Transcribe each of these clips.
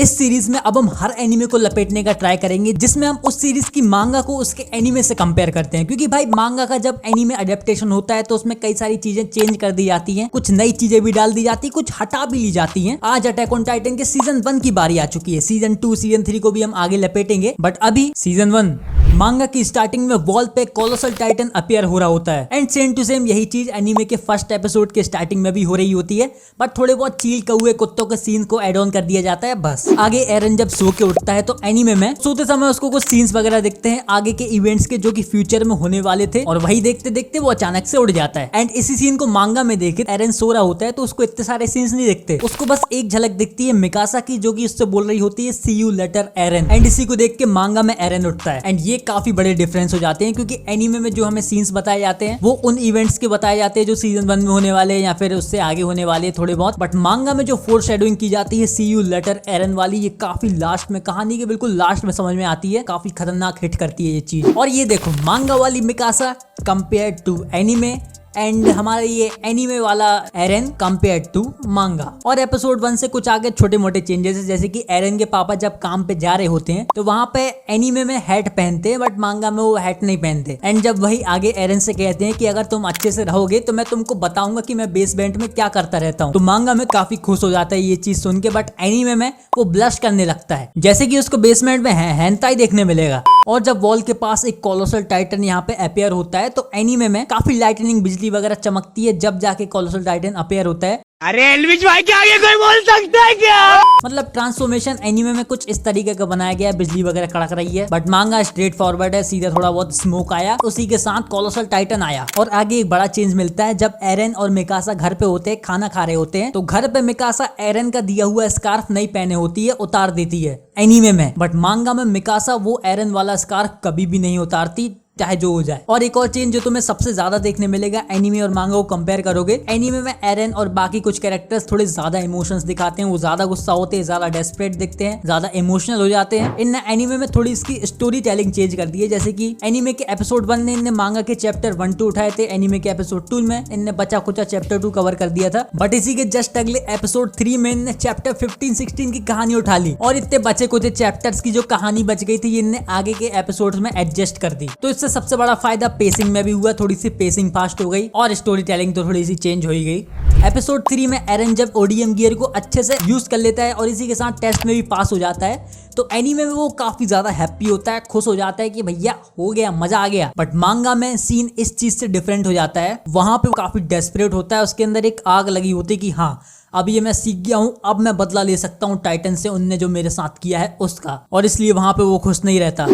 इस सीरीज में अब हम हर एनिमे को लपेटने का ट्राई करेंगे, जिसमें हम उस सीरीज की मांगा को उसके एनिमे से कंपेयर करते हैं। क्योंकि भाई मांगा का जब एनिमे अडेप्टेशन होता है तो उसमें कई सारी चीजें चेंज कर दी जाती हैं, कुछ नई चीजें भी डाल दी जाती है, कुछ हटा भी ली जाती हैं। आज अटैक ऑन टाइटन के सीजन 1 की बारी आ चुकी है। सीजन 2 सीजन 3 को भी हम आगे लपेटेंगे, बट अभी सीजन 1 मांगा की स्टार्टिंग में वॉल पे कोलोसल टाइटन अपीयर हो रहा होता है। एंड सेम टू सेम यही चीज एनीमे के फर्स्ट एपिसोड के स्टार्टिंग में भी हो रही होती है, बट थोड़े बहुत चील कौए कुत्तों के सीन को एड ऑन कर दिया जाता है बस। आगे एरन जब सो के उठता है तो एनीमे में सोते समय उसको कुछ सीन्स वगैरह दिखते हैं आगे के इवेंट्स के, जो कि फ्यूचर में होने वाले थे, और वही देखते देखते वो अचानक से उड़ जाता है। एंड इसी सीन को मांगा में देखे एरन सो रहा होता है तो उसको इतने सारे सीन्स नहीं दिखते, उसको बस एक झलक दिखती है मिकासा की, जो कि उससे बोल रही होती है सी यू लेटर एरन। एंड इसी को देख के मांगा में एरन उठता है। एंड ये काफी बड़े डिफरेंस हो जाते हैं, क्योंकि एनीमे में जो हमें सीन्स बताए जाते हैं वो उन इवेंट्स के बताए जाते हैं जो सीजन 1 में होने वाले हैं या फिर उससे आगे होने वाले हैं थोड़े बहुत। बट मांगा में जो फोरशैडोइंग की जाती है सी यू लेटर एरन वाली, ये काफी लास्ट में, कहानी के बिल्कुल लास्ट में समझ में आती है। काफी खतरनाक हिट करती है ये चीज। और ये देखो मांगा वाली Mikasa compare to anime, and हमारा ये एनीमे वाला एरन कंपेयर टू मांगा। और एपिसोड 1 से कुछ आगे छोटे मोटे चेंजेस है, जैसे कि एरन के पापा जब काम पे जा रहे होते हैं तो वहां पे एनीमे में हैट पहनते हैं, बट मांगा में वो हैट नहीं पहनते। एंड जब वही आगे एरन से कहते हैं कि अगर तुम अच्छे से रहोगे तो मैं तुमको बताऊंगा कि मैं बेसमेंट में क्या करता रहता हूँ, तो मांगा में काफी खुश हो जाता है ये चीज सुन के। बट एनीमे में वो ब्लश करने लगता है, जैसे कि उसको बेसमेंट में हेंटाई देखने मिलेगा। और जब वॉल के पास एक कोलोसल टाइटन यहाँ पे अपीयर होता है तो एनीमे में काफी लाइटनिंग बिजली वगैरह चमकती है जब जाके कोलोसल टाइटन अपीयर होता है। अरे एल्विश भाई के आगे कोई बोल सकता है क्या? मतलब ट्रांसफॉर्मेशन एनीमे में कुछ इस तरीके का बनाया गया है, बिजली वगैरह कड़क रही है। बट मांगा स्ट्रेट फॉरवर्ड है, सीधा थोड़ा बहुत स्मोक आया, उसी के साथ कोलोसल टाइटन आया। और आगे एक बड़ा चेंज मिलता है जब एरन और मिकासा घर पे होते हैं, खाना खा रहे होते हैं, तो घर पे मिकासा एरन का दिया हुआ स्कार्फ नहीं पहने होती है, उतार देती है एनीमे में। बट मांगा में मिकासा वो एरन वाला स्कार्फ कभी भी नहीं उतारती, चाहे जो हो जाए। और एक और चेंज जो तुम्हें सबसे ज्यादा देखने मिलेगा एनीमे और मांगा को कंपेयर करोगे, एनीमे में एरन और बाकी कुछ कैरेक्टर्स थोड़े ज्यादा इमोशंस दिखाते हैं, वो ज्यादा गुस्सा होते हैं, ज्यादा डेस्परेट दिखते हैं, ज्यादा इमोशनल हो जाते हैं। इन एनीमे में थोड़ी इसकी स्टोरी टेलिंग चेंज कर दी है, जैसे कि एनीमे के एपिसोड 1 ने इनने मांगा के चैप्टर 1 2 उठाए थे, एनीमे के एपिसोड 2 में इनने बचा कुचा चैप्टर 2 कवर कर दिया था। बट इसी के जस्ट अगले एपिसोड 3 में इनने चैप्टर 15-16 की कहानी उठा ली, और इतने बचे कुछ चैप्टर्स की जो कहानी बच गई थी इनने आगे के एपिसोड में एडजस्ट कर दी। तो इससे सबसे बड़ा फायदा पेसिंग में भी हुआ, थोड़ी सी पेसिंग फास्ट हो गई, और स्टोरी टेलिंग तो थोड़ी सी चेंज हो ही गई। एपिसोड 3 में एरन जब ओडीएम गियर को अच्छे से यूज कर लेता है और इसी के साथ टेस्ट में भी पास हो जाता है, तो एनीमे में वो काफी ज्यादा हैप्पी होता है, खुश हो जाता है कि भैया हो गया, मजा आ गया। बट मांगा में सीन इस चीज से डिफरेंट हो जाता है, वहां पे वो काफी डेस्परेट होता है, उसके अंदर एक आग लगी होती है कि हाँ अब ये मैं सीख गया हूँ, अब मैं बदला ले सकता हूँ टाइटन से, उनने जो मेरे साथ किया है उसका। और इसलिए वहां पे वो खुश नहीं रहता।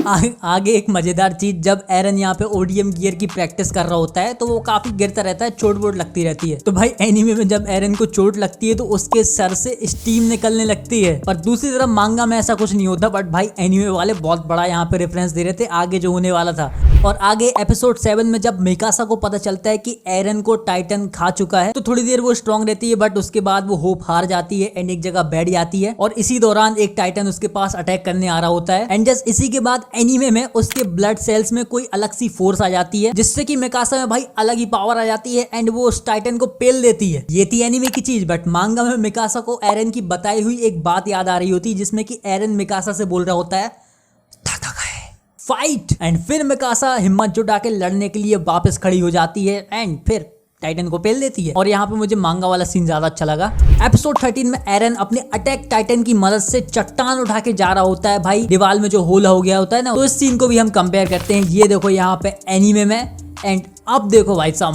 आगे एक मजेदार चीज, जब एरन यहाँ पे ओडीएम गियर की प्रैक्टिस कर रहा होता है तो वो काफी गिरता रहता है, चोट वोट लगती रहती है। तो भाई एनीमे में जब एरन को चोट लगती है तो उसके सर से स्टीम निकलने लगती है, पर दूसरी तरफ मांगा में ऐसा कुछ नहीं होता। बट भाई एनीमे वाले बहुत बड़ा यहाँ पे रेफरेंस दे रहे थे आगे जो होने वाला था। और आगे एपिसोड 7 में जब मिकासा को पता चलता है कि एरन को टाइटन खा चुका है, तो थोड़ी देर वो स्ट्रॉन्ग रहती है, बट उसके बाद वो होप हार जाती है एंड एक जगह बैठ जाती है। और इसी दौरान एक टाइटन उसके पास अटैक करने आ रहा होता है, एंड जस्ट इसी के बाद एनीमे में उसके ब्लड सेल्स में कोई अलग सी फोर्स आ जाती है, जिससे कि मिकासा में भाई अलग ही पावर आ जाती है, एंड वो उस टाइटन को पेल देती है। ये थी एनीमे की चीज। बट मांगा में मिकासा को एरन की बताई हुई एक बात याद आ रही होती है, जिसमें कि एरन मिकासा से बोल रहा होता है फाइट, एंड फिर मिकासा हिम्मत जुटा के लड़ने के लिए वापस खड़ी हो जाती है एंड फिर टाइटन को पेल देती है। और यहाँ पे मुझे मांगा वाला सीन ज्यादा अच्छा लगा। एपिसोड 13 में एरन अपने अटैक टाइटन की मदद से चट्टान उठा के जा रहा होता है, भाई दीवार में जो होल हो गया होता है ना, तो इस सीन को भी हम कंपेयर करते हैं। ये देखो यहाँ पे एनीमे में, एंड अब देखो भाई साहब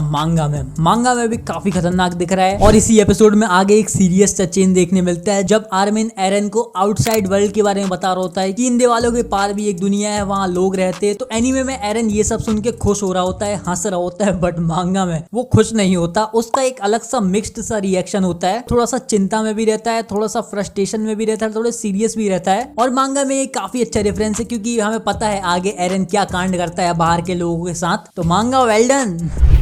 मांगा में भी काफी खतरनाक दिख रहा है। और इसी एपिसोड में आगे एक सीरियस चेंज देखने मिलता है, जब आर्मिन एरन को आउटसाइड वर्ल्ड के बारे में बता रहा होता है कि इन दीवालों के पार भी एक दुनिया है, वहाँ लोग रहते हैं। तो एनीमे में एरन ये सब सुन के खुश हो रहा होता है, हंस रहा होता है, बट मांगा में वो खुश नहीं होता। उसका एक अलग सा मिक्स्ड सा रिएक्शन होता है, थोड़ा सा चिंता में भी रहता है, थोड़ा सा फ्रस्ट्रेशन में भी रहता है, थोड़ा सीरियस भी रहता है। और मांगा में ये काफी अच्छा रेफरेंस है, क्योंकि हमें पता है आगे एरन क्या कांड करता है बाहर के लोगों के साथ। तो मांगा वेल डन।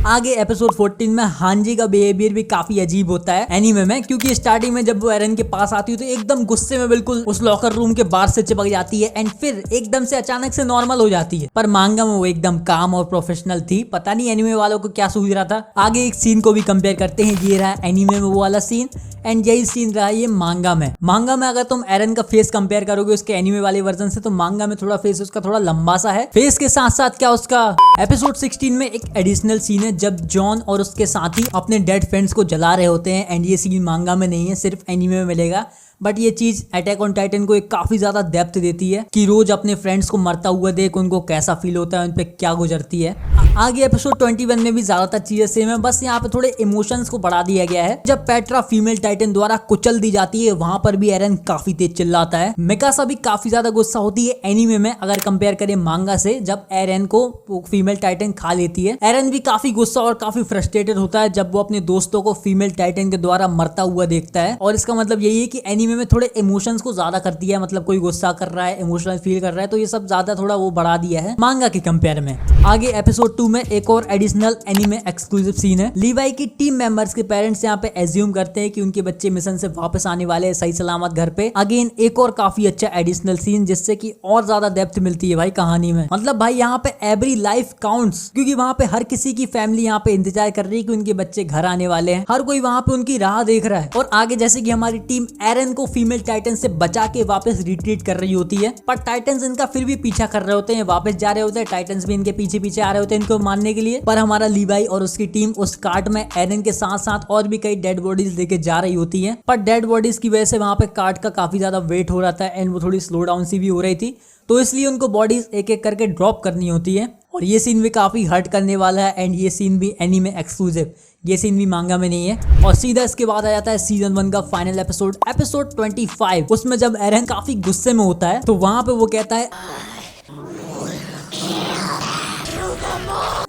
आगे एपिसोड 14 में हांजी का बिहेवियर भी काफी अजीब होता है एनीमे में, क्योंकि स्टार्टिंग में जब वो एरन के पास आती है तो एकदम गुस्से में बिल्कुल उस लॉकर रूम के बाहर से चिपक जाती है एंड फिर एकदम से अचानक से नॉर्मल हो जाती है। पर मांगा में वो एकदम काम और प्रोफेशनल थी, पता नहीं एनीमे वालों को क्या सूझ रहा था। आगे एक सीन को भी कंपेयर करते हैं, ये रहा एनीमे में वो वाला सीन एंड यही सीन रहा ये मांगा में। मांगा में अगर तुम एरन का फेस कंपेयर करोगे उसके एनीमे वाले वर्जन से, तो मांगा में थोड़ा फेस उसका थोड़ा लंबा सा है। फेस के साथ साथ क्या उसका एपिसोड 16 में एक एडिशनल सीन है जब जॉन और उसके साथी अपने डेड फ्रेंड्स को जला रहे होते हैं एंड ये सीन मांगा में नहीं है, सिर्फ एनीमे में मिलेगा। बट ये चीज अटैक ऑन टाइटन को एक काफी ज्यादा डेप्थ देती है कि रोज अपने फ्रेंड्स को मरता हुआ देख उनको कैसा फील होता है, उन पे क्या गुजरती है। आगे एपिसोड 21 में भी ज्यादातर चीजें सेम है, बस यहाँ पे थोड़े इमोशंस को बढ़ा दिया गया है। जब पेट्रा फीमेल टाइटन द्वारा कुचल दी जाती है वहां पर भी एरन काफी तेज चिल्लाता है। मिकासा भी काफी ज्यादा गुस्सा होती है एनीमे में अगर कंपेयर करें मांगा से, जब एरन को फीमेल टाइटन खा लेती है। एरन भी काफी गुस्सा और काफी फ्रस्ट्रेटेड होता है जब वो अपने दोस्तों को फीमेल टाइटन के द्वारा मरता हुआ देखता है। और इसका मतलब यही है कि एनीमे में थोड़े इमोशंस को ज्यादा कर दिया है, मतलब कोई गुस्सा कर रहा है, इमोशनल फील कर रहा है, तो ये सब ज्यादा थोड़ा वो बढ़ा दिया है मांगा के कंपेयर में। आगे एपिसोड 2 में एक और एडिशनल एनीमे एक्सक्लूसिव सीन है। लीवाई की टीम मेंबर्स के पेरेंट्स यहाँ पे एज्यूम करते हैं कि उनके बच्चे मिशन से वापस आने वाले हैं सही सलामत घर पे। अगेन एक और काफी अच्छा एडिशनल सीन जिससे कि और ज्यादा डेप्थ मिलती है भाई कहानी में। मतलब भाई यहाँ पे एवरी लाइफ काउंट्स, क्योंकि वहाँ पे हर किसी की फैमिली यहाँ पे इंतजार कर रही है कि उनके बच्चे घर आने वाले हैं। हर कोई वहाँ पे उनकी राह देख रहा है। और आगे जैसे कि हमारी टीम एरन को फीमेल टाइटन से बचा के वापस रिट्रीट कर रही होती है, पर टाइटन्स इनका फिर भी पीछा कर रहे होते हैं, वापस जा रहे होते हैं, टाइटन्स भी इनके पीछे पीछे आ रहे होते हैं इनको मारने के लिए। पर हमारा लीवाई और उसकी टीम उस कार्ट में एरन के साथ साथ और भी कई डेड बॉडीज लेके जा रही होती है। पर डेड बॉडीज की वजह से वहां पे कार्ट का काफी ज्यादा वेट हो रहा था एंड वो थोड़ी स्लो डाउन सी भी हो रही थी, तो इसलिए उनको बॉडीज एक एक करके ड्रॉप करनी होती है। और ये सीन भी काफी हर्ट करने वाला है एंड ये सीन भी एनीमे एक्सक्लूसिव, ये सीन भी मांगा में नहीं है। और सीधा इसके बाद आ जाता है सीजन 1 का फाइनल एपिसोड 25। उसमें जब एरन काफी गुस्से में होता है तो वहां पे वो कहता है,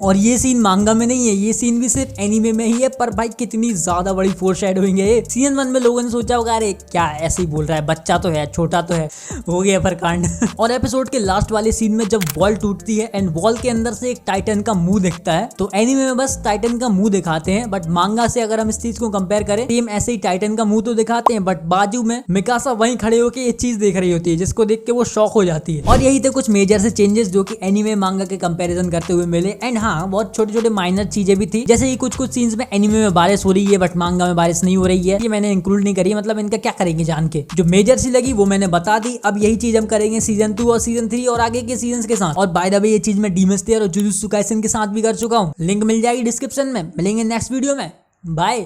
और ये सीन मांगा में नहीं है, ये सीन भी सिर्फ एनीमे में ही है। पर भाई कितनी ज्यादा बड़ी फोरशैडोइंग है ये। सीजन 1 में लोगों ने सोचा होगा अरे क्या ऐसे ही बोल रहा है, बच्चा तो है, छोटा तो है, हो गया पर कांड। और एपिसोड के लास्ट वाले सीन में जब वॉल टूटती है एंड वॉल के अंदर से एक टाइटन का मुंह दिखता है, तो एनीमे में बस टाइटन का मुंह दिखाते हैं, बट मांगा से अगर हम इस चीज को कंपेयर करें, सेम ऐसे ही टाइटन का मुंह तो दिखाते हैं, बट बाजू में मिकासा वहीं खड़े होकर ये चीज देख रही होती है, जिसको देख के वो शॉक हो जाती है। और यही थे कुछ मेजर से चेंजेस जो कि एनीमे मांगा के कंपैरिजन करते हुए मिले। एंड हाँ, बहुत छोटे छोटे माइनर चीजें भी थी, जैसे कि कुछ सीन्स में एनीमे में बारिश हो रही है बट मांगा में बारिश नहीं हो रही है, ये मैंने इंक्लूड नहीं करी, मतलब इनका क्या करेंगे जान के। जो मेजर सी लगी वो मैंने बता दी। अब यही चीज हम करेंगे सीजन 2 और सीजन 3 और आगे के सीजन के साथ। और बाय द वे ये चीज मैं डीमन स्लेयर और जुजुत्सु काइसेन के साथ भी कर चुका हूँ, लिंक मिल जाएगी डिस्क्रिप्शन में। मिलेंगे नेक्स्ट वीडियो में, बाय।